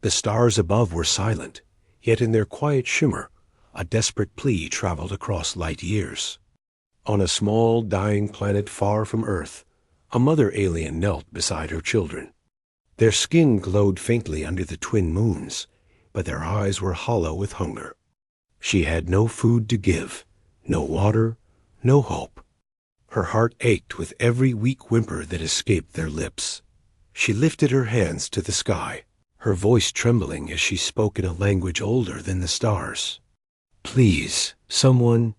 The stars above were silent, yet in their quiet shimmer, a desperate plea traveled across light years. On a small, dying planet far from Earth, a mother alien knelt beside her children. Their skin glowed faintly under the twin moons, but their eyes were hollow with hunger. She had no food to give, no water, no hope. Her heart ached with every weak whimper that escaped their lips. She lifted her hands to the sky, her voice trembling as she spoke in a language older than the stars. "Please, someone,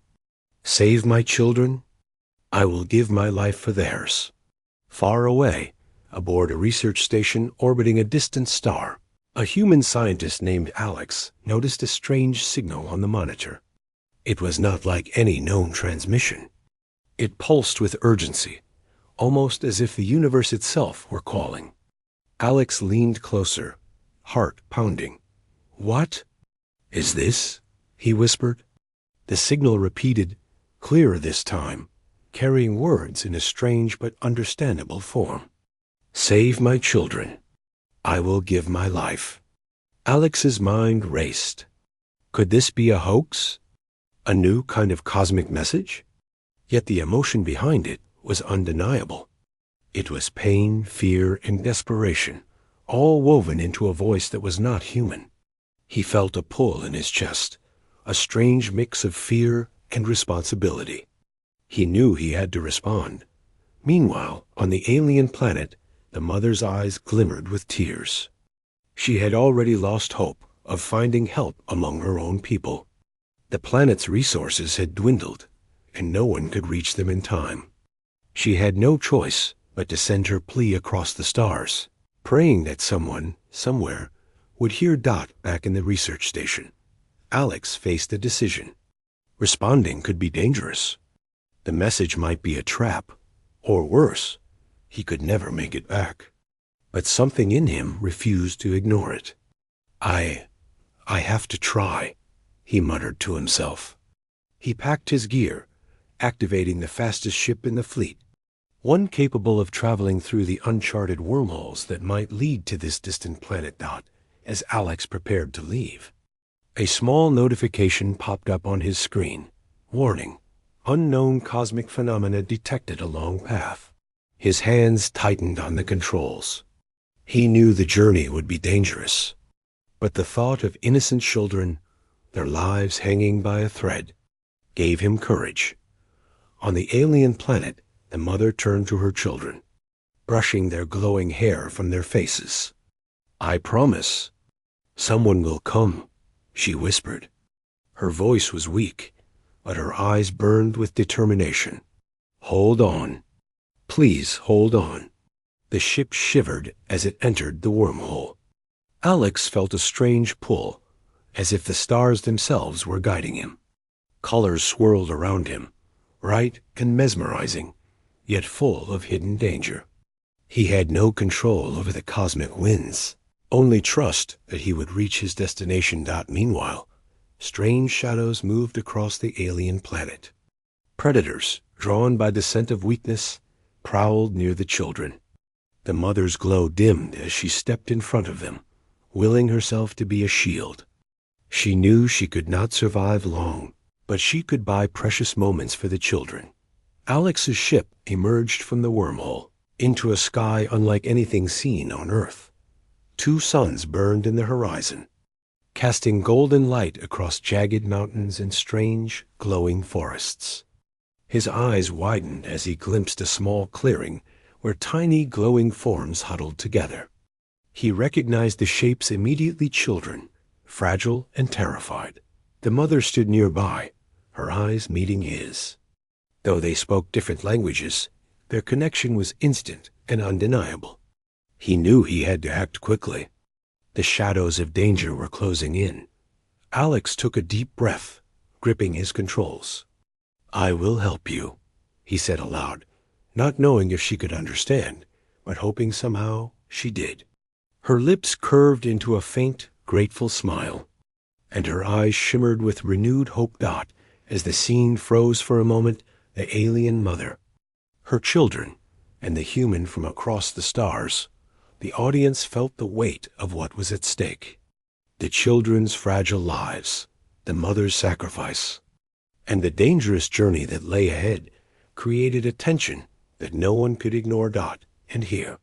save my children. I will give my life for theirs." Far away, aboard a research station orbiting a distant star, a human scientist named Alex noticed a strange signal on the monitor. It was not like any known transmission. It pulsed with urgency, almost as if the universe itself were calling. Alex leaned closer, heart pounding. "What is this?" he whispered. The signal repeated, clearer this time, carrying words in a strange but understandable form. "Save my children. I will give my life." Alex's mind raced. Could this be a hoax? A new kind of cosmic message? Yet the emotion behind it was undeniable. It was pain, fear, and desperation, all woven into a voice that was not human. He felt a pull in his chest, a strange mix of fear and responsibility. He knew he had to respond. Meanwhile, on the alien planet, the mother's eyes glimmered with tears. She had already lost hope of finding help among her own people. The planet's resources had dwindled, and no one could reach them in time. She had no choice but to send her plea across the stars, praying that someone, somewhere, would hear Dot back in the research station. Alex faced a decision. Responding could be dangerous. The message might be a trap, or worse, he could never make it back. But something in him refused to ignore it. I have to try," he muttered to himself. He packed his gear, activating the fastest ship in the fleet, one capable of traveling through the uncharted wormholes that might lead to this distant planet Dot, as Alex prepared to leave. A small notification popped up on his screen. Warning: unknown cosmic phenomena detected along path. His hands tightened on the controls. He knew the journey would be dangerous, but the thought of innocent children, their lives hanging by a thread, gave him courage. On the alien planet, the mother turned to her children, brushing their glowing hair from their faces. "I promise. Someone will come," she whispered. Her voice was weak, but her eyes burned with determination. "Hold on. Please hold on." The ship shivered as it entered the wormhole. Alex felt a strange pull, as if the stars themselves were guiding him. Colors swirled around him, bright and mesmerizing, yet full of hidden danger. He had no control over the cosmic winds, only trust that he would reach his destination. Meanwhile, strange shadows moved across the alien planet. Predators, drawn by the scent of weakness, prowled near the children. The mother's glow dimmed as she stepped in front of them, willing herself to be a shield. She knew she could not survive long, but she could buy precious moments for the children. Alex's ship emerged from the wormhole into a sky unlike anything seen on Earth. 2 suns burned in the horizon, casting golden light across jagged mountains and strange, glowing forests. His eyes widened as he glimpsed a small clearing where tiny glowing forms huddled together. He recognized the shapes immediately: children, fragile and terrified. The mother stood nearby, her eyes meeting his. Though they spoke different languages, their connection was instant and undeniable. He knew he had to act quickly. The shadows of danger were closing in. Alex took a deep breath, gripping his controls. "I will help you," he said aloud, not knowing if she could understand, but hoping somehow she did. Her lips curved into a faint, grateful smile, and her eyes shimmered with renewed hope. As the scene froze for a moment, the alien mother, her children, and the human from across the stars the audience felt the weight of what was at stake. The children's fragile lives, the mother's sacrifice, and the dangerous journey that lay ahead created a tension that no one could ignore. And here,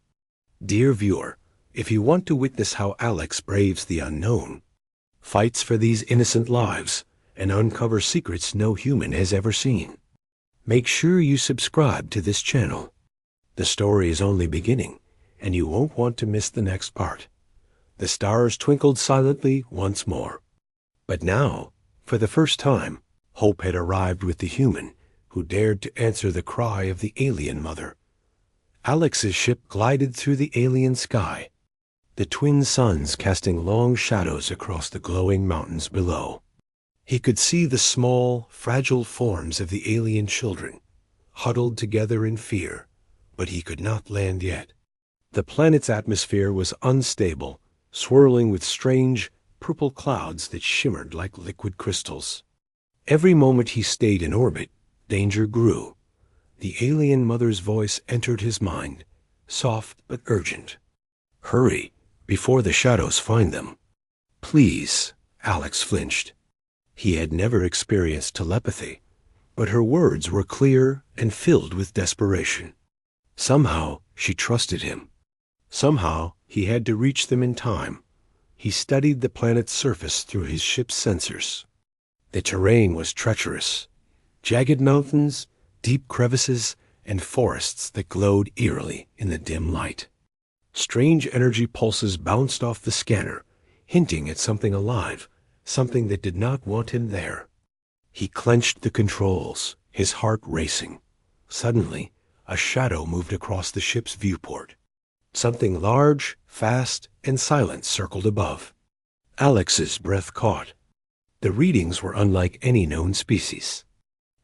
dear viewer, if you want to witness how Alex braves the unknown, fights for these innocent lives, and uncovers secrets no human has ever seen, make sure you subscribe to this channel. The story is only beginning, and you won't want to miss the next part. The stars twinkled silently once more. But now, for the first time, hope had arrived with the human who dared to answer the cry of the alien mother. Alex's ship glided through the alien sky, the twin suns casting long shadows across the glowing mountains below. He could see the small, fragile forms of the alien children, huddled together in fear, but he could not land yet. The planet's atmosphere was unstable, swirling with strange, purple clouds that shimmered like liquid crystals. Every moment he stayed in orbit, danger grew. The alien mother's voice entered his mind, soft but urgent. "Hurry, before the shadows find them." "Please," Alex flinched. He had never experienced telepathy, but her words were clear and filled with desperation. Somehow she trusted him. Somehow he had to reach them in time. He studied the planet's surface through his ship's sensors. The terrain was treacherous. Jagged mountains, deep crevices, and forests that glowed eerily in the dim light. Strange energy pulses bounced off the scanner, hinting at something alive, something that did not want him there. He clenched the controls, his heart racing. Suddenly, a shadow moved across the ship's viewport. Something large, fast, and silent circled above. Alex's breath caught. The readings were unlike any known species.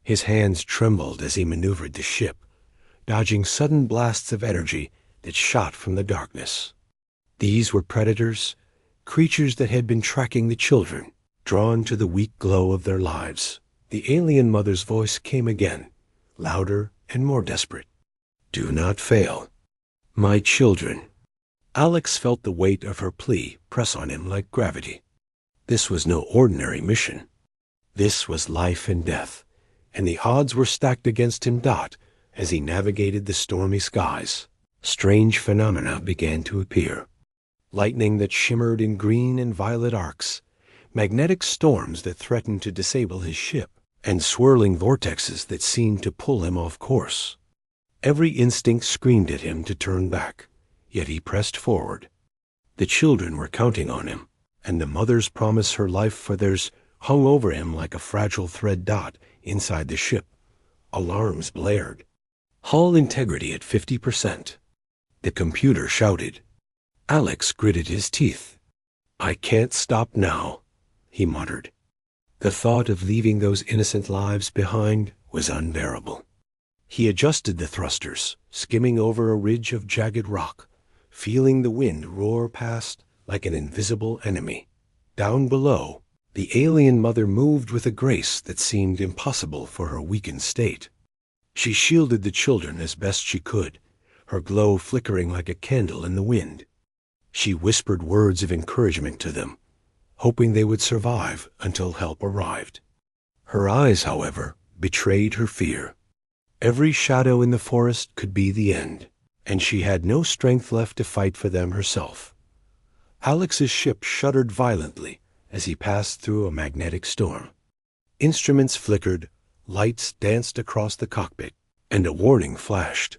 His hands trembled as he maneuvered the ship, dodging sudden blasts of energy that shot from the darkness. These were predators, creatures that had been tracking the children, drawn to the weak glow of their lives. The alien mother's voice came again, louder and more desperate. "Do not fail. My children." Alex felt the weight of her plea press on him like gravity. This was no ordinary mission. This was life and death, and the odds were stacked against him. As he navigated the stormy skies, strange phenomena began to appear. Lightning that shimmered in green and violet arcs, magnetic storms that threatened to disable his ship, and swirling vortexes that seemed to pull him off course. Every instinct screamed at him to turn back, yet he pressed forward. The children were counting on him, and the mother's promise her life for theirs hung over him like a fragile thread. Inside the ship, alarms blared. Hull integrity at 50%. The computer shouted. Alex gritted his teeth. "I can't stop now," he muttered. The thought of leaving those innocent lives behind was unbearable. He adjusted the thrusters, skimming over a ridge of jagged rock, feeling the wind roar past like an invisible enemy. Down below, the alien mother moved with a grace that seemed impossible for her weakened state. She shielded the children as best she could, her glow flickering like a candle in the wind. She whispered words of encouragement to them, hoping they would survive until help arrived. Her eyes, however, betrayed her fear. Every shadow in the forest could be the end, and she had no strength left to fight for them herself. Alex's ship shuddered violently as he passed through a magnetic storm. Instruments flickered, lights danced across the cockpit, and a warning flashed.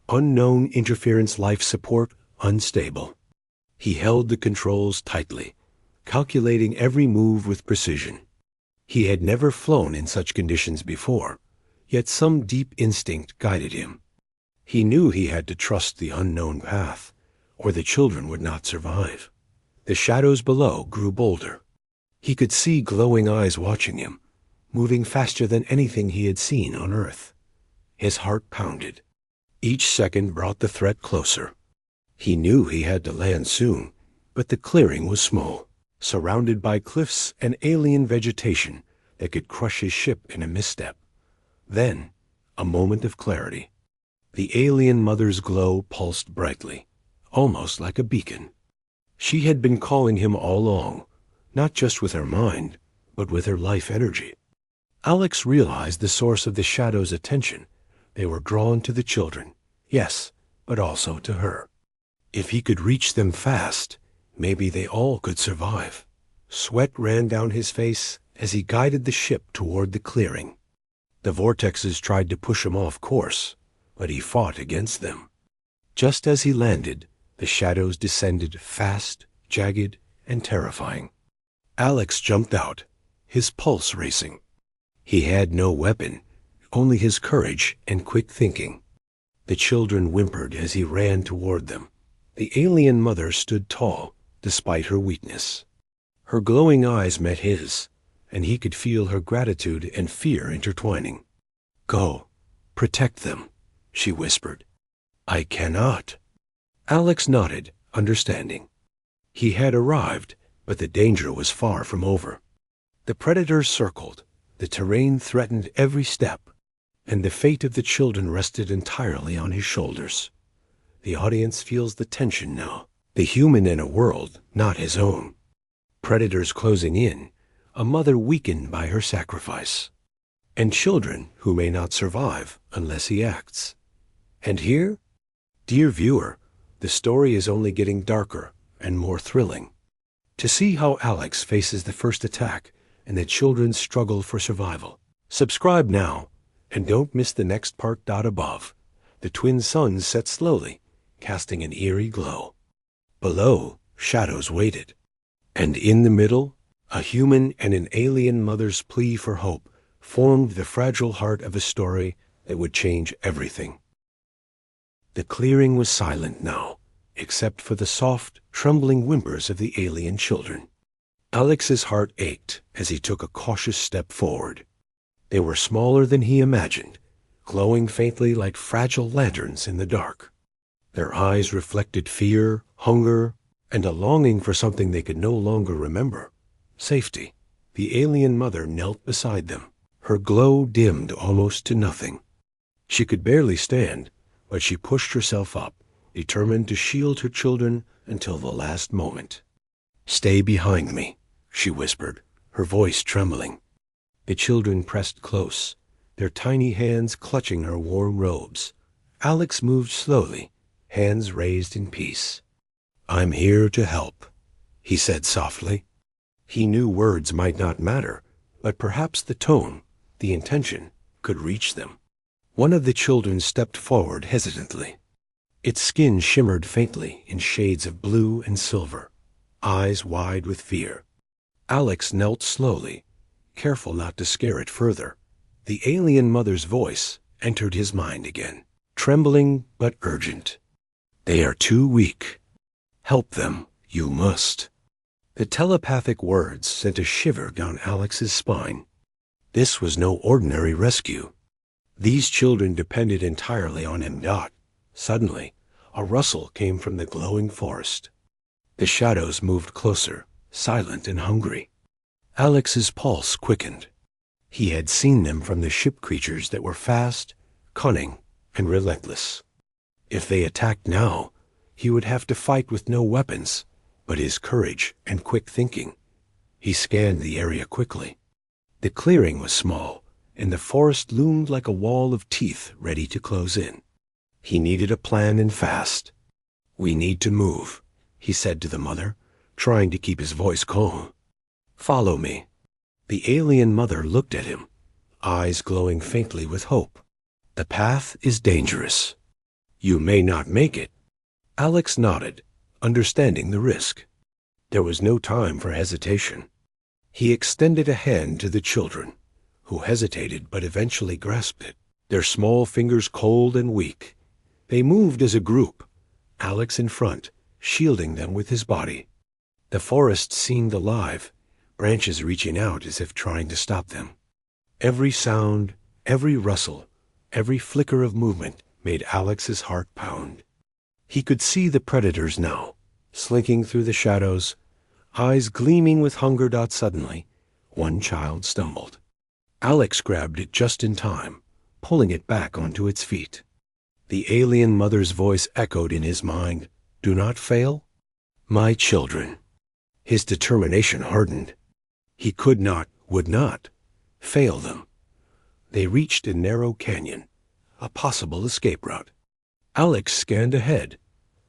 Unknown interference life support unstable. He held the controls tightly, calculating every move with precision. He had never flown in such conditions before, yet some deep instinct guided him. He knew he had to trust the unknown path, or the children would not survive. The shadows below grew bolder. He could see glowing eyes watching him, moving faster than anything he had seen on Earth. His heart pounded. Each second brought the threat closer. He knew he had to land soon, but the clearing was small, surrounded by cliffs and alien vegetation that could crush his ship in a misstep. Then, a moment of clarity. The alien mother's glow pulsed brightly, almost like a beacon. She had been calling him all along, not just with her mind, but with her life energy. Alex realized the source of the shadow's attention. They were drawn to the children, yes, but also to her. If he could reach them fast, maybe they all could survive. Sweat ran down his face as he guided the ship toward the clearing. The vortexes tried to push him off course, but he fought against them. Just as he landed, the shadows descended fast, jagged, and terrifying. Alex jumped out, his pulse racing. He had no weapon, only his courage and quick thinking. The children whimpered as he ran toward them. The alien mother stood tall, despite her weakness. Her glowing eyes met his, and he could feel her gratitude and fear intertwining. "Go, protect them," she whispered. "I cannot." Alex nodded, understanding. He had arrived, but the danger was far from over. The predators circled, the terrain threatened every step, and the fate of the children rested entirely on his shoulders. The audience feels the tension now, the human in a world not his own. Predators closing in, a mother weakened by her sacrifice, and children who may not survive unless he acts. And here, dear viewer, the story is only getting darker and more thrilling. To see how Alex faces the first attack and the children's struggle for survival. Subscribe now, and don't miss the next part. Above, the twin suns set slowly, casting an eerie glow. Below, shadows waited. And in the middle, a human and an alien mother's plea for hope formed the fragile heart of a story that would change everything. The clearing was silent now, except for the soft, trembling whimpers of the alien children. Alex's heart ached as he took a cautious step forward. They were smaller than he imagined, glowing faintly like fragile lanterns in the dark. Their eyes reflected fear, hunger, and a longing for something they could no longer remember. Safety. The alien mother knelt beside them, her glow dimmed almost to nothing. She could barely stand, but she pushed herself up, determined to shield her children until the last moment. "Stay behind me," she whispered, her voice trembling. The children pressed close, their tiny hands clutching her warm robes. Alex moved slowly, hands raised in peace. "I'm here to help," he said softly. He knew words might not matter, but perhaps the tone, the intention, could reach them. One of the children stepped forward hesitantly. Its skin shimmered faintly in shades of blue and silver, eyes wide with fear. Alex knelt slowly, careful not to scare it further. The alien mother's voice entered his mind again, trembling but urgent. "They are too weak. Help them, you must." The telepathic words sent a shiver down Alex's spine. This was no ordinary rescue. These children depended entirely on him. Suddenly, a rustle came from the glowing forest. The shadows moved closer, silent and hungry. Alex's pulse quickened. He had seen them from the ship creatures that were fast, cunning, and relentless. If they attacked now, he would have to fight with no weapons, but his courage and quick thinking. He scanned the area quickly. The clearing was small, and the forest loomed like a wall of teeth ready to close in. He needed a plan and fast. "We need to move," he said to the mother, trying to keep his voice calm. "Follow me." The alien mother looked at him, eyes glowing faintly with hope. "The path is dangerous. You may not make it." Alex nodded, understanding the risk. There was no time for hesitation. He extended a hand to the children, who hesitated but eventually grasped it, their small fingers cold and weak. They moved as a group, Alex in front, shielding them with his body. The forest seemed alive, branches reaching out as if trying to stop them. Every sound, every rustle, every flicker of movement made Alex's heart pound. He could see the predators now, slinking through the shadows, eyes gleaming with hunger. Suddenly, one child stumbled. Alex grabbed it just in time, pulling it back onto its feet. The alien mother's voice echoed in his mind, do not fail? My children. His determination hardened. He could not, would not, fail them. They reached a narrow canyon, a possible escape route. Alex scanned ahead.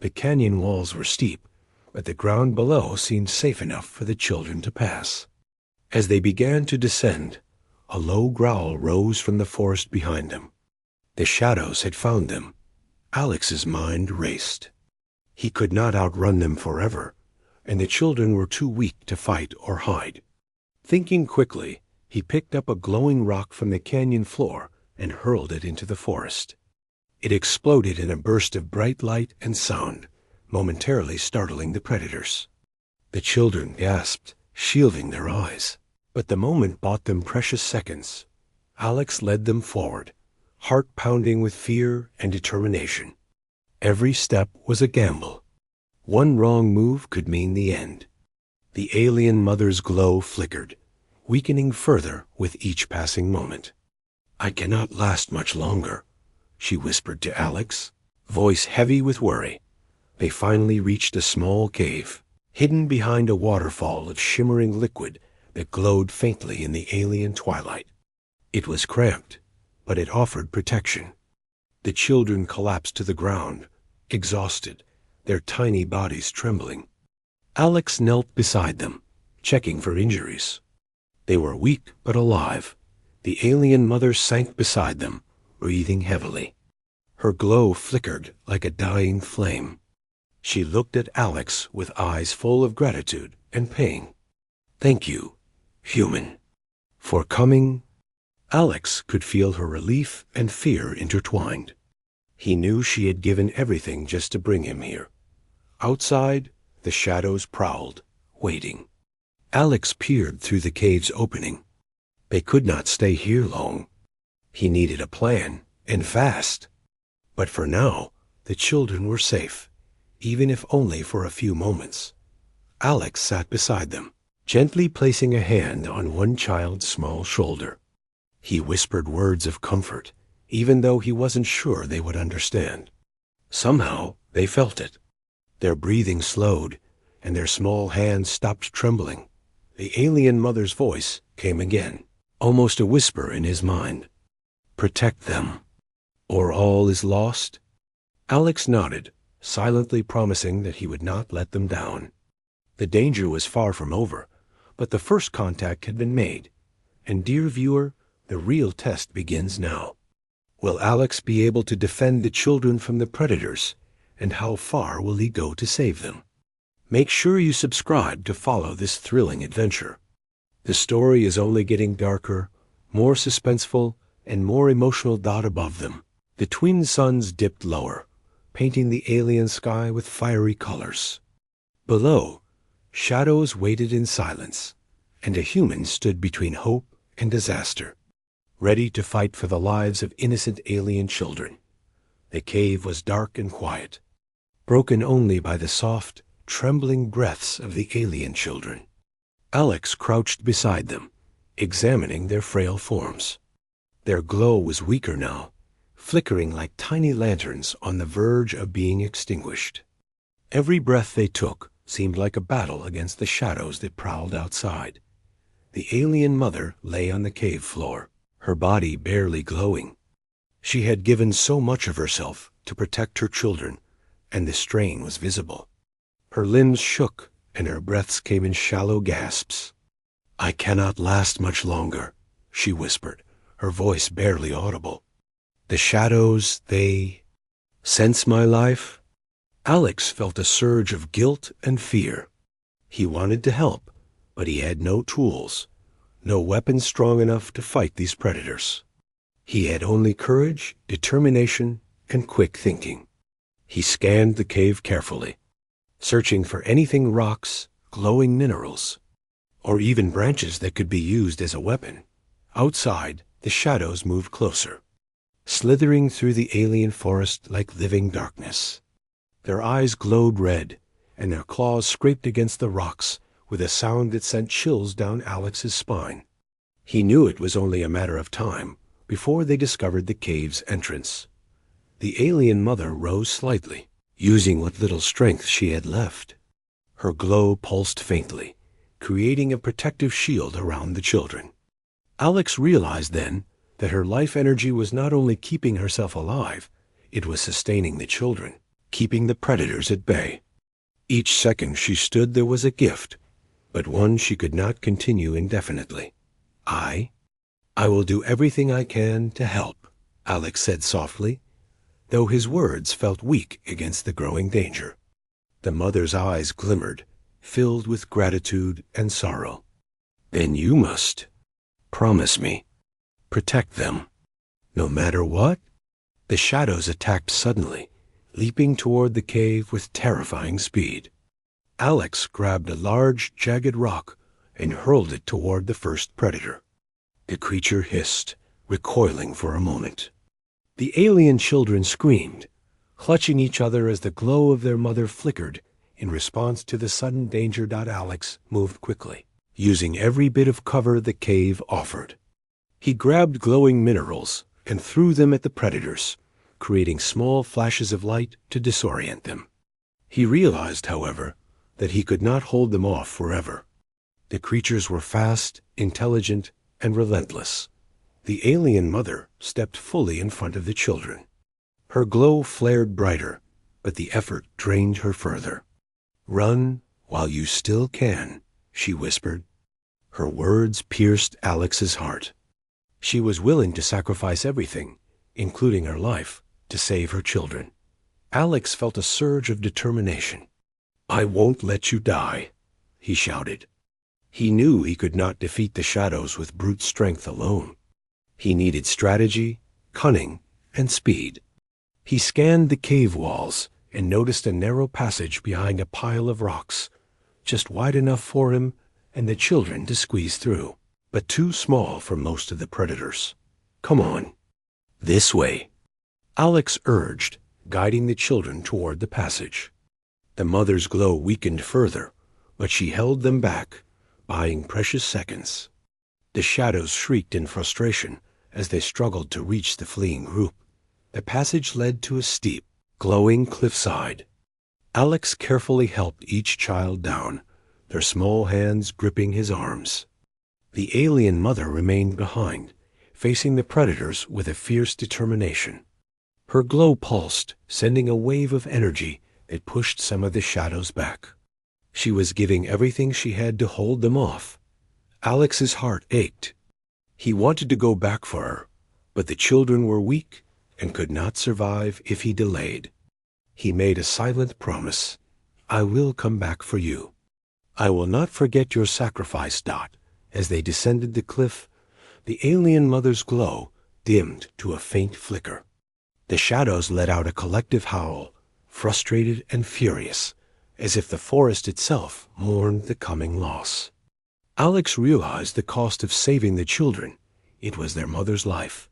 The canyon walls were steep, but the ground below seemed safe enough for the children to pass. As they began to descend, a low growl rose from the forest behind them. The shadows had found them. Alex's mind raced. He could not outrun them forever, and the children were too weak to fight or hide. Thinking quickly, he picked up a glowing rock from the canyon floor and hurled it into the forest. It exploded in a burst of bright light and sound, momentarily startling the predators. The children gasped, shielding their eyes. But the moment bought them precious seconds. Alex led them forward, heart pounding with fear and determination. Every step was a gamble. One wrong move could mean the end. The alien mother's glow flickered, weakening further with each passing moment. I cannot last much longer, she whispered to Alex, voice heavy with worry. They finally reached a small cave, hidden behind a waterfall of shimmering liquid that glowed faintly in the alien twilight. It was cramped, but it offered protection. The children collapsed to the ground, exhausted, their tiny bodies trembling. Alex knelt beside them, checking for injuries. They were weak but alive. The alien mother sank beside them, breathing heavily. Her glow flickered like a dying flame. She looked at Alex with eyes full of gratitude and pain. Thank you, human, for coming. Alex could feel her relief and fear intertwined. He knew she had given everything just to bring him here. Outside, the shadows prowled, waiting. Alex peered through the cave's opening. They could not stay here long. He needed a plan, and fast. But for now, the children were safe, even if only for a few moments. Alex sat beside them, gently placing a hand on one child's small shoulder. He whispered words of comfort, even though he wasn't sure they would understand. Somehow, they felt it. Their breathing slowed, and their small hands stopped trembling. The alien mother's voice came again, almost a whisper in his mind. Protect them, or all is lost? Alex nodded, silently promising that he would not let them down. The danger was far from over, but the first contact had been made. And dear viewer, the real test begins now. Will Alex be able to defend the children from the predators, and how far will he go to save them? Make sure you subscribe to follow this thrilling adventure. The story is only getting darker, more suspenseful, and more emotional. Above them, the twin suns dipped lower, painting the alien sky with fiery colors. Below, shadows waited in silence, and a human stood between hope and disaster, ready to fight for the lives of innocent alien children. The cave was dark and quiet, broken only by the soft, trembling breaths of the alien children. Alex crouched beside them, examining their frail forms. Their glow was weaker now, flickering like tiny lanterns on the verge of being extinguished. Every breath they took seemed like a battle against the shadows that prowled outside. The alien mother lay on the cave floor, her body barely glowing. She had given so much of herself to protect her children, and the strain was visible. Her limbs shook, and her breaths came in shallow gasps. I cannot last much longer, she whispered, her voice barely audible. The shadows, they sense my life? Alex felt a surge of guilt and fear. He wanted to help, but he had no tools, no weapons strong enough to fight these predators. He had only courage, determination, and quick thinking. He scanned the cave carefully, searching for anything rocks, glowing minerals, or even branches that could be used as a weapon. Outside, the shadows moved closer, slithering through the alien forest like living darkness. Their eyes glowed red, and their claws scraped against the rocks with a sound that sent chills down Alex's spine. He knew it was only a matter of time before they discovered the cave's entrance. The alien mother rose slightly, using what little strength she had left. Her glow pulsed faintly, creating a protective shield around the children. Alex realized then that her life energy was not only keeping herself alive, it was sustaining the children, keeping the predators at bay. Each second she stood there was a gift, but one she could not continue indefinitely. I will do everything I can to help, Alex said softly, though his words felt weak against the growing danger. The mother's eyes glimmered, filled with gratitude and sorrow. Then you must promise me. Protect them. No matter what? The shadows attacked suddenly, leaping toward the cave with terrifying speed. Alex grabbed a large, jagged rock and hurled it toward the first predator. The creature hissed, recoiling for a moment. The alien children screamed, clutching each other as the glow of their mother flickered in response to the sudden danger. Alex moved quickly, using every bit of cover the cave offered. He grabbed glowing minerals and threw them at the predators, creating small flashes of light to disorient them. He realized, however, that he could not hold them off forever. The creatures were fast, intelligent, and relentless. The alien mother stepped fully in front of the children. Her glow flared brighter, but the effort drained her further. "Run while you still can," she whispered. Her words pierced Alex's heart. She was willing to sacrifice everything, including her life, to save her children. Alex felt a surge of determination. "I won't let you die," he shouted. He knew he could not defeat the shadows with brute strength alone. He needed strategy, cunning, and speed. He scanned the cave walls and noticed a narrow passage behind a pile of rocks, just wide enough for him and the children to squeeze through, but too small for most of the predators. "Come on." "This way," Alex urged, guiding the children toward the passage. The mother's glow weakened further, but she held them back, buying precious seconds. The shadows shrieked in frustration as they struggled to reach the fleeing group. The passage led to a steep, glowing cliffside. Alex carefully helped each child down, their small hands gripping his arms. The alien mother remained behind, facing the predators with a fierce determination. Her glow pulsed, sending a wave of energy that pushed some of the shadows back. She was giving everything she had to hold them off. Alex's heart ached. He wanted to go back for her, but the children were weak and could not survive if he delayed. He made a silent promise. "I will come back for you. I will not forget your sacrifice." As they descended the cliff, the alien mother's glow dimmed to a faint flicker. The shadows let out a collective howl, frustrated and furious, as if the forest itself mourned the coming loss. Alex realized the cost of saving the children. It was their mother's life.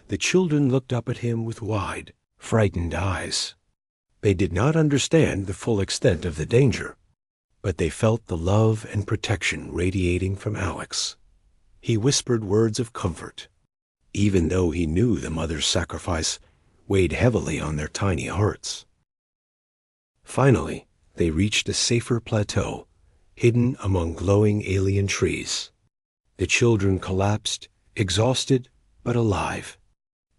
The children looked up at him with wide, frightened eyes. They did not understand the full extent of the danger, but they felt the love and protection radiating from Alex. He whispered words of comfort, even though he knew the mother's sacrifice weighed heavily on their tiny hearts. Finally, they reached a safer plateau, hidden among glowing alien trees. The children collapsed, exhausted but alive.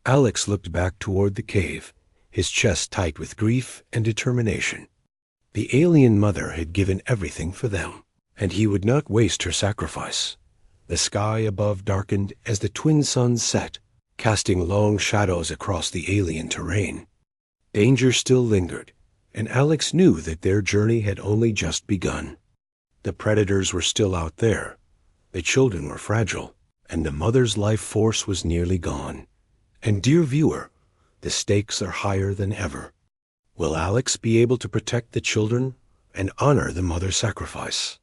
Alex looked back toward the cave, his chest tight with grief and determination. The alien mother had given everything for them, and he would not waste her sacrifice. The sky above darkened as the twin suns set, casting long shadows across the alien terrain. Danger still lingered, and Alex knew that their journey had only just begun. The predators were still out there. The children were fragile, and the mother's life force was nearly gone. And dear viewer, the stakes are higher than ever. Will Alex be able to protect the children and honor the mother's sacrifice?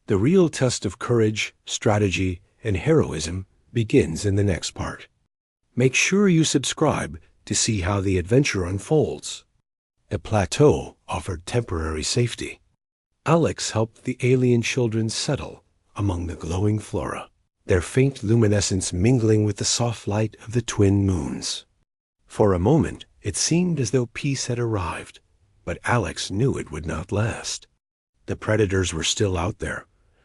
The real test of courage, strategy, and heroism begins in the next part. Make sure you subscribe to see how the adventure unfolds. The plateau offered temporary safety. Alex helped the alien children settle among the glowing flora, their faint luminescence mingling with the soft light of the twin moons. For a moment, it seemed as though peace had arrived, But Alex knew it would not last. The predators were still out there,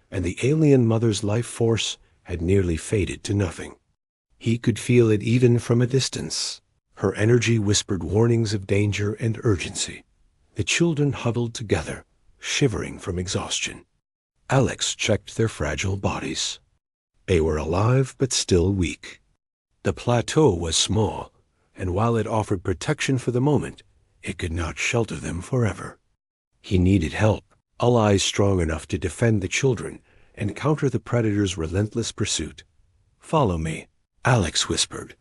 and the alien mother's life force had nearly faded to nothing. He could feel it even from a distance. Her energy whispered warnings of danger and urgency. The children huddled together, shivering from exhaustion. Alex checked their fragile bodies. They were alive but still weak. The plateau was small, and while it offered protection for the moment, it could not shelter them forever. He needed help, allies strong enough to defend the children and counter the predator's relentless pursuit. "Follow me," Alex whispered,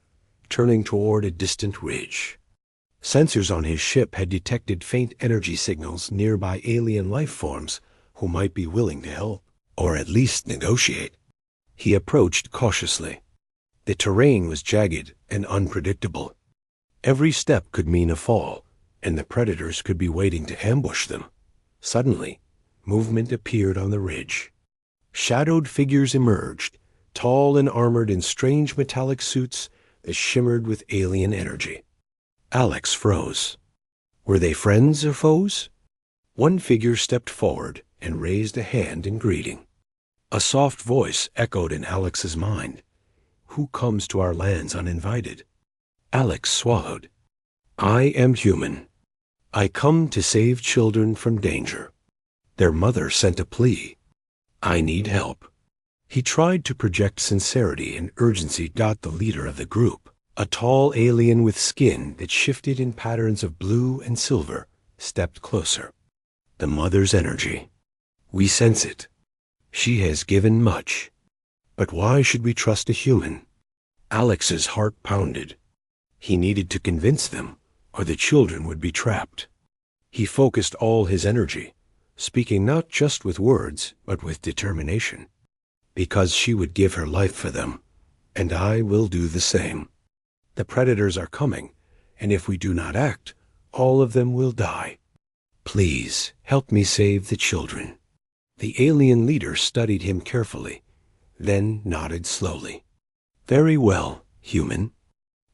turning toward a distant ridge. Sensors on his ship had detected faint energy signals nearby alien life forms who might be willing to help, or at least negotiate. He approached cautiously. The terrain was jagged and unpredictable. Every step could mean a fall, and the predators could be waiting to ambush them. Suddenly, movement appeared on the ridge. Shadowed figures emerged, tall and armored in strange metallic suits that shimmered with alien energy. Alex froze. Were they friends or foes? One figure stepped forward and raised a hand in greeting. A soft voice echoed in Alex's mind. "Who comes to our lands uninvited?" Alex swallowed. "I am human. I come to save children from danger. Their mother sent a plea. I need help." He tried to project sincerity and urgency. The leader of the group, a tall alien with skin that shifted in patterns of blue and silver, stepped closer. "The mother's energy. We sense it. She has given much. But why should we trust a human?" Alex's heart pounded. He needed to convince them, or the children would be trapped. He focused all his energy, speaking not just with words, but with determination. "Because she would give her life for them, and I will do the same. The predators are coming, and if we do not act, all of them will die. Please help me save the children." The alien leader studied him carefully, then nodded slowly. "Very well, human.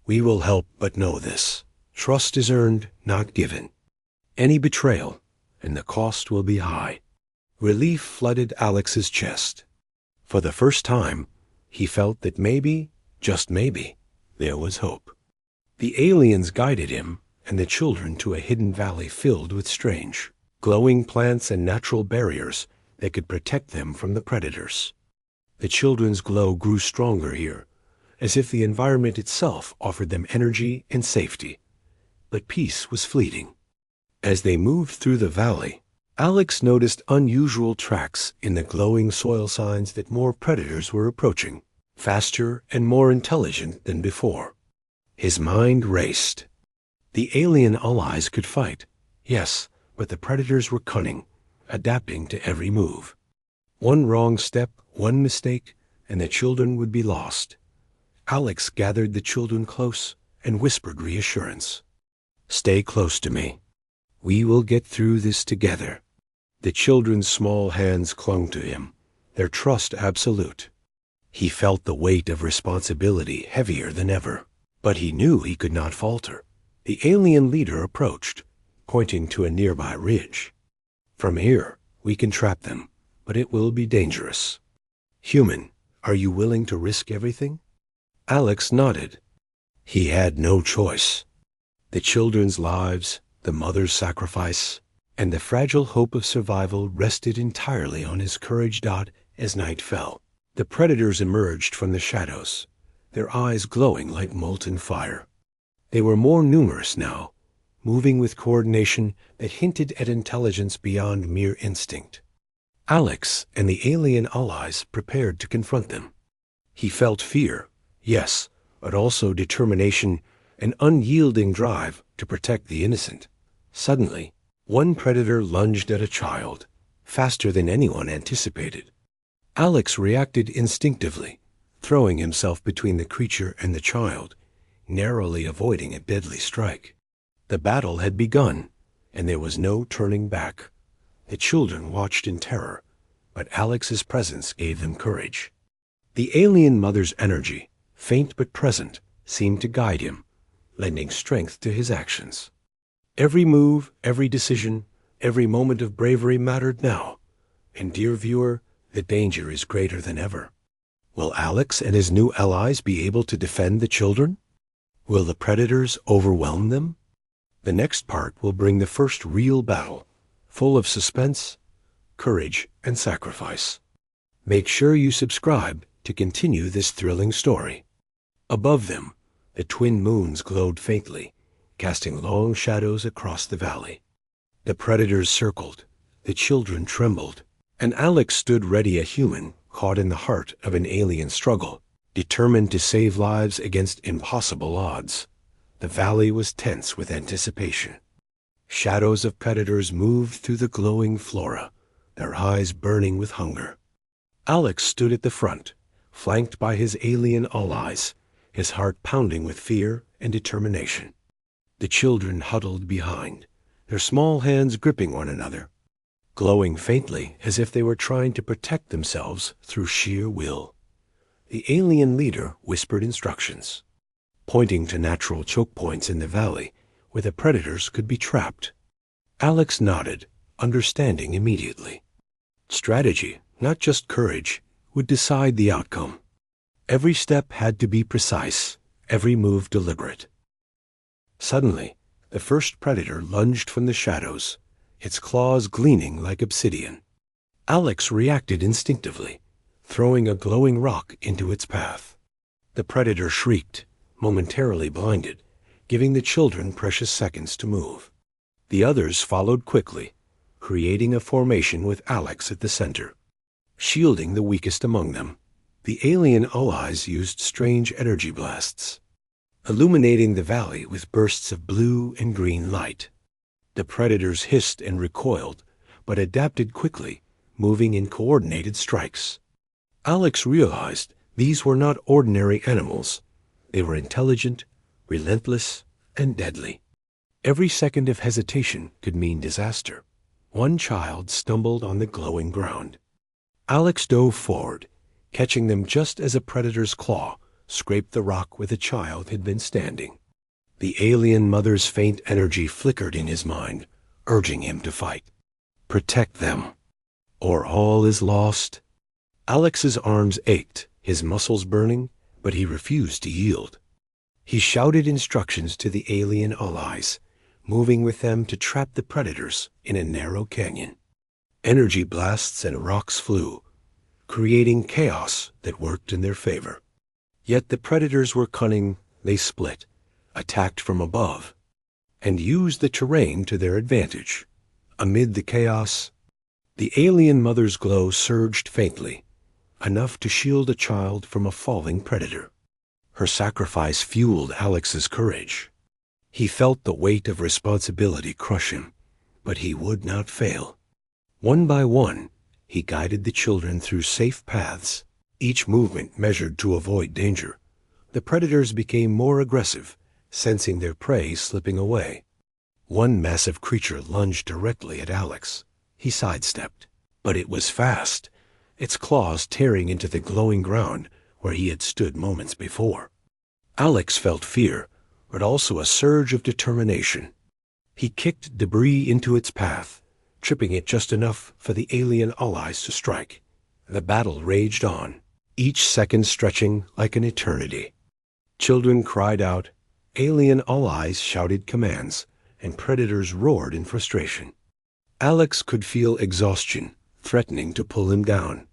We will help, but know this. Trust is earned, not given. Any betrayal, and the cost will be high." Relief flooded Alex's chest. For the first time, he felt that maybe, just maybe, there was hope. The aliens guided him and the children to a hidden valley filled with strange, glowing plants and natural barriers that could protect them from the predators. The children's glow grew stronger here, as if the environment itself offered them energy and safety. But peace was fleeting. As they moved through the valley, Alex noticed unusual tracks in the glowing soil signs that more predators were approaching, faster and more intelligent than before. His mind raced. The alien allies could fight, yes, but the predators were cunning, adapting to every move. One wrong step, one mistake, and the children would be lost. Alex gathered the children close and whispered reassurance. "Stay close to me. We will get through this together." The children's small hands clung to him, their trust absolute. He felt the weight of responsibility heavier than ever, but he knew he could not falter. The alien leader approached, pointing to a nearby ridge. "From here, we can trap them, but it will be dangerous. Human, are you willing to risk everything?" Alex nodded. He had no choice. The children's lives, the mother's sacrifice, and the fragile hope of survival rested entirely on his courage. As night fell, the predators emerged from the shadows, their eyes glowing like molten fire. They were more numerous now, moving with coordination that hinted at intelligence beyond mere instinct. Alex and the alien allies prepared to confront them. He felt fear, yes, but also determination, an unyielding drive to protect the innocent. Suddenly, one predator lunged at a child, faster than anyone anticipated. Alex reacted instinctively, throwing himself between the creature and the child, narrowly avoiding a deadly strike. The battle had begun, and there was no turning back. The children watched in terror, but Alex's presence gave them courage. The alien mother's energy, faint but present, seemed to guide him, lending strength to his actions. Every move, every decision, every moment of bravery mattered now. And dear viewer, the danger is greater than ever. Will Alex and his new allies be able to defend the children? Will the predators overwhelm them? The next part will bring the first real battle, full of suspense, courage, and sacrifice. Make sure you subscribe to continue this thrilling story. Above them, the twin moons glowed faintly, casting long shadows across the valley. The predators circled, the children trembled, and Alex stood ready, a human caught in the heart of an alien struggle, determined to save lives against impossible odds. The valley was tense with anticipation. Shadows of predators moved through the glowing flora, their eyes burning with hunger. Alex stood at the front, flanked by his alien allies, his heart pounding with fear and determination. The children huddled behind, their small hands gripping one another, glowing faintly as if they were trying to protect themselves through sheer will. The alien leader whispered instructions, pointing to natural choke points in the valley where the predators could be trapped. Alex nodded, understanding immediately. Strategy, not just courage, would decide the outcome. Every step had to be precise, every move deliberate. Suddenly, the first predator lunged from the shadows, its claws gleaming like obsidian. Alex reacted instinctively, throwing a glowing rock into its path. The predator shrieked, momentarily blinded, giving the children precious seconds to move. The others followed quickly, creating a formation with Alex at the center, shielding the weakest among them. The alien allies used strange energy blasts, illuminating the valley with bursts of blue and green light. The predators hissed and recoiled, but adapted quickly, moving in coordinated strikes. Alex realized these were not ordinary animals. They were intelligent, relentless, and deadly. Every second of hesitation could mean disaster. One child stumbled on the glowing ground. Alex dove forward, catching them just as a predator's claw scraped the rock where the child had been standing. The alien mother's faint energy flickered in his mind, urging him to fight. Protect them, or all is lost. Alex's arms ached, his muscles burning, but he refused to yield. He shouted instructions to the alien allies, moving with them to trap the predators in a narrow canyon. Energy blasts and rocks flew, creating chaos that worked in their favor. Yet the predators were cunning. They split, attacked from above, and used the terrain to their advantage. Amid the chaos, the alien mother's glow surged faintly, enough to shield a child from a falling predator. Her sacrifice fueled Alex's courage. He felt the weight of responsibility crush him, but he would not fail. One by one, he guided the children through safe paths, each movement measured to avoid danger. The predators became more aggressive, sensing their prey slipping away. One massive creature lunged directly at Alex. He sidestepped, but it was fast, its claws tearing into the glowing ground where he had stood moments before. Alex felt fear, but also a surge of determination. He kicked debris into its path, tripping it just enough for the alien allies to strike. The battle raged on, each second stretching like an eternity. Children cried out, alien allies shouted commands, and predators roared in frustration. Alex could feel exhaustion threatening to pull him down,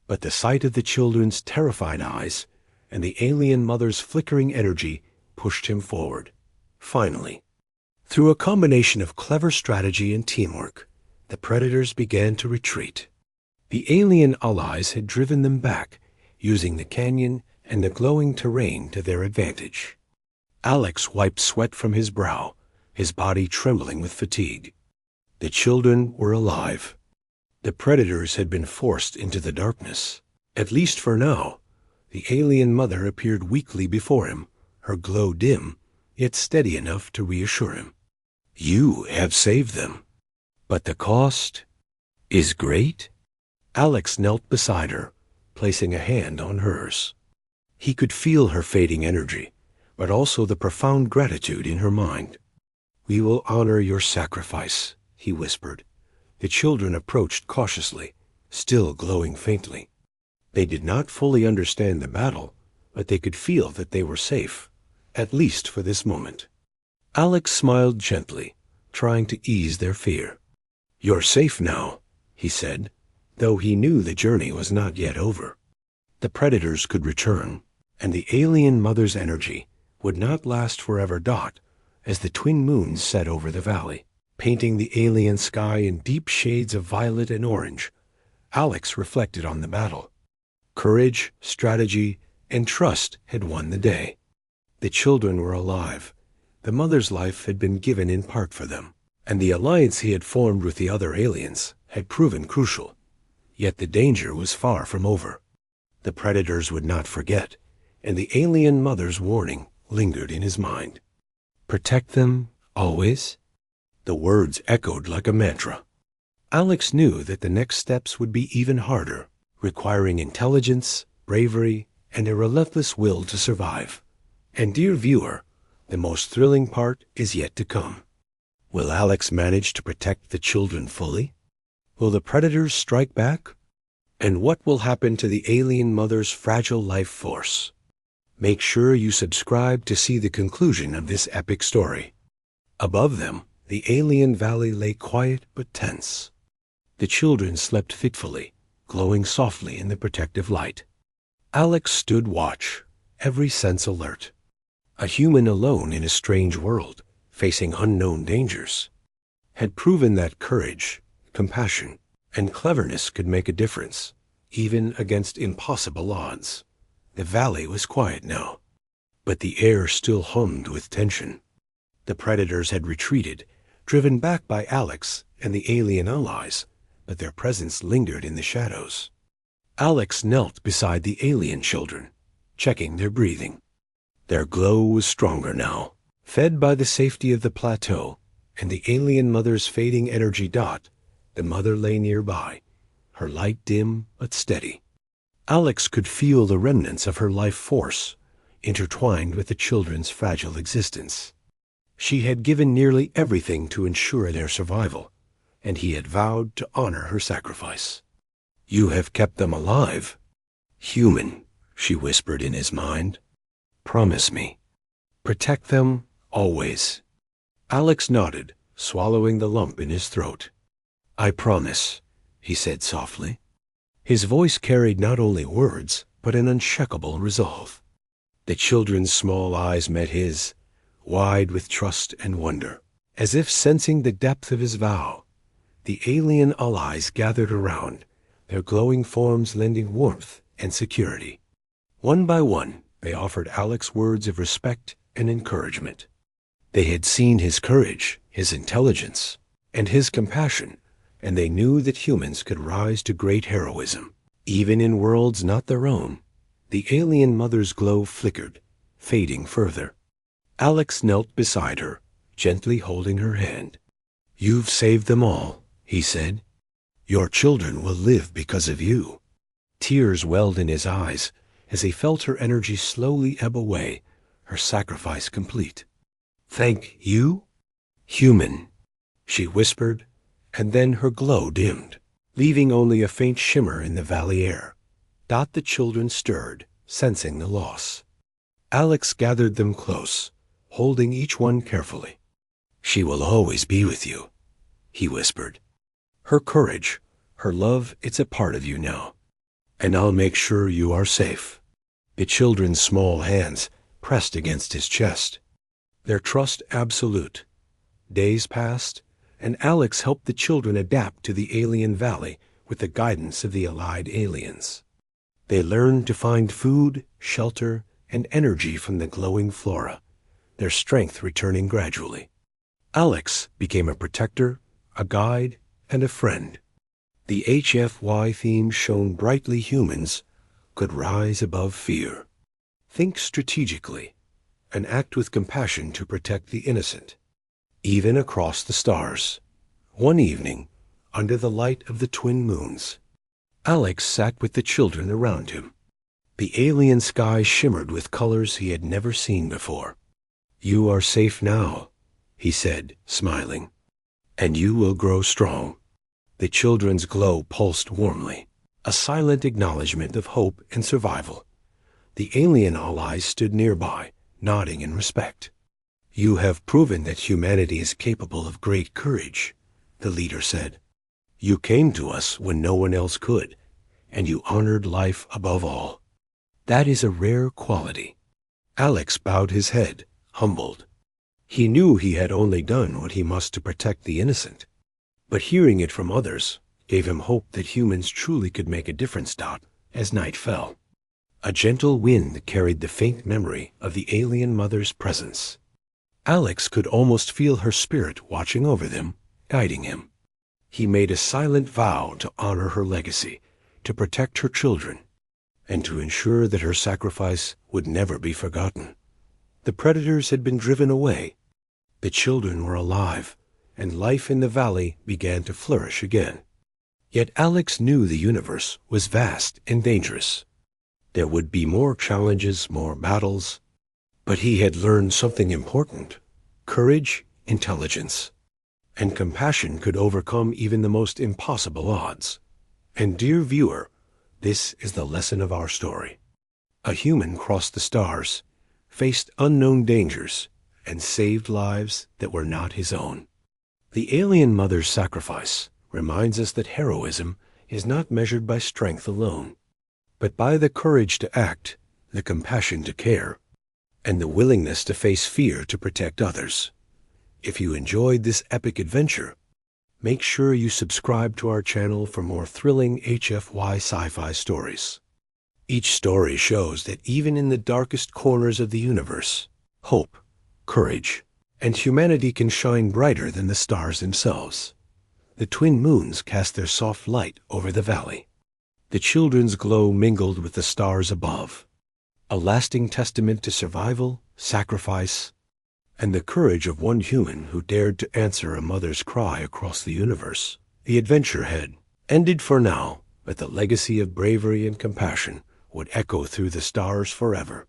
but the sight of the children's terrified eyes and the alien mother's flickering energy pushed him forward. Finally, through a combination of clever strategy and teamwork, the predators began to retreat. The alien allies had driven them back, using the canyon and the glowing terrain to their advantage. Alex wiped sweat from his brow, his body trembling with fatigue. The children were alive. The predators had been forced into the darkness. At least for now. The alien mother appeared weakly before him, her glow dim, yet steady enough to reassure him. You have saved them. But the cost is great? Alex knelt beside her, placing a hand on hers. He could feel her fading energy, but also the profound gratitude in her mind. "We will honor your sacrifice," he whispered. The children approached cautiously, still glowing faintly. They did not fully understand the battle, but they could feel that they were safe, at least for this moment. Alex smiled gently, trying to ease their fear. "You're safe now," he said, though he knew the journey was not yet over. The predators could return, and the alien mother's energy would not last forever. As the twin moons set over the valley, painting the alien sky in deep shades of violet and orange, Alex reflected on the battle. Courage, strategy, and trust had won the day. The children were alive. The mother's life had been given in part for them, and the alliance he had formed with the other aliens had proven crucial. Yet the danger was far from over. The predators would not forget, and the alien mother's warning lingered in his mind. "Protect them, always?" The words echoed like a mantra. Alex knew that the next steps would be even harder, requiring intelligence, bravery, and a relentless will to survive. And dear viewer, the most thrilling part is yet to come. Will Alex manage to protect the children fully? Will the predators strike back? And what will happen to the alien mother's fragile life force? Make sure you subscribe to see the conclusion of this epic story. Above them, the alien valley lay quiet but tense. The children slept fitfully, glowing softly in the protective light. Alex stood watch, every sense alert. A human alone in a strange world, facing unknown dangers, had proven that courage, compassion, and cleverness could make a difference, even against impossible odds. The valley was quiet now, but the air still hummed with tension. The predators had retreated, driven back by Alex and the alien allies, but their presence lingered in the shadows. Alex knelt beside the alien children, checking their breathing. Their glow was stronger now, fed by the safety of the plateau and the alien mother's fading energy. The mother lay nearby, her light dim but steady. Alex could feel the remnants of her life force, intertwined with the children's fragile existence. She had given nearly everything to ensure their survival, and he had vowed to honor her sacrifice. "You have kept them alive." "Human," she whispered in his mind. "Promise me. Protect them, always." Alex nodded, swallowing the lump in his throat. "I promise," he said softly. His voice carried not only words, but an unshakable resolve. The children's small eyes met his, wide with trust and wonder. As if sensing the depth of his vow, the alien allies gathered around, their glowing forms lending warmth and security. One by one, they offered Alex words of respect and encouragement. They had seen his courage, his intelligence, and his compassion, and they knew that humans could rise to great heroism, even in worlds not their own. The alien mother's glow flickered, fading further. Alex knelt beside her, gently holding her hand. "You've saved them all," he said. "Your children will live because of you." Tears welled in his eyes as he felt her energy slowly ebb away, her sacrifice complete. "Thank you, human," she whispered, and then her glow dimmed, leaving only a faint shimmer in the valley air. The children stirred, sensing the loss. Alex gathered them close, holding each one carefully. "She will always be with you," he whispered. "Her courage, her love, it's a part of you now. And I'll make sure you are safe." The children's small hands pressed against his chest, their trust absolute. Days passed, and Alex helped the children adapt to the alien valley with the guidance of the allied aliens. They learned to find food, shelter, and energy from the glowing flora, their strength returning gradually. Alex became a protector, a guide, and a friend. The HFY theme shone brightly. Humans could rise above fear, think strategically, and act with compassion to protect the innocent, even across the stars. One evening, under the light of the twin moons, Alex sat with the children around him. The alien sky shimmered with colors he had never seen before. "You are safe now," he said, smiling. "And you will grow strong." The children's glow pulsed warmly, a silent acknowledgement of hope and survival. The alien allies stood nearby, nodding in respect. "You have proven that humanity is capable of great courage," the leader said. "You came to us when no one else could, and you honored life above all. That is a rare quality." Alex bowed his head, humbled. He knew he had only done what he must to protect the innocent, but hearing it from others gave him hope that humans truly could make a difference. As night fell, a gentle wind carried the faint memory of the alien mother's presence. Alex could almost feel her spirit watching over them, guiding him. He made a silent vow to honor her legacy, to protect her children, and to ensure that her sacrifice would never be forgotten. The predators had been driven away. The children were alive, and life in the valley began to flourish again. Yet Alex knew the universe was vast and dangerous. There would be more challenges, more battles, but he had learned something important. Courage, intelligence, and compassion could overcome even the most impossible odds. And dear viewer, this is the lesson of our story. A human crossed the stars, faced unknown dangers, and saved lives that were not his own. The alien mother's sacrifice reminds us that heroism is not measured by strength alone, but by the courage to act, the compassion to care, and the willingness to face fear to protect others. If you enjoyed this epic adventure, make sure you subscribe to our channel for more thrilling HFY sci-fi stories. Each story shows that even in the darkest corners of the universe, hope, courage, and humanity can shine brighter than the stars themselves. The twin moons cast their soft light over the valley. The children's glow mingled with the stars above, a lasting testament to survival, sacrifice, and the courage of one human who dared to answer a mother's cry across the universe. The adventure had ended for now, but the legacy of bravery and compassion would echo through the stars forever.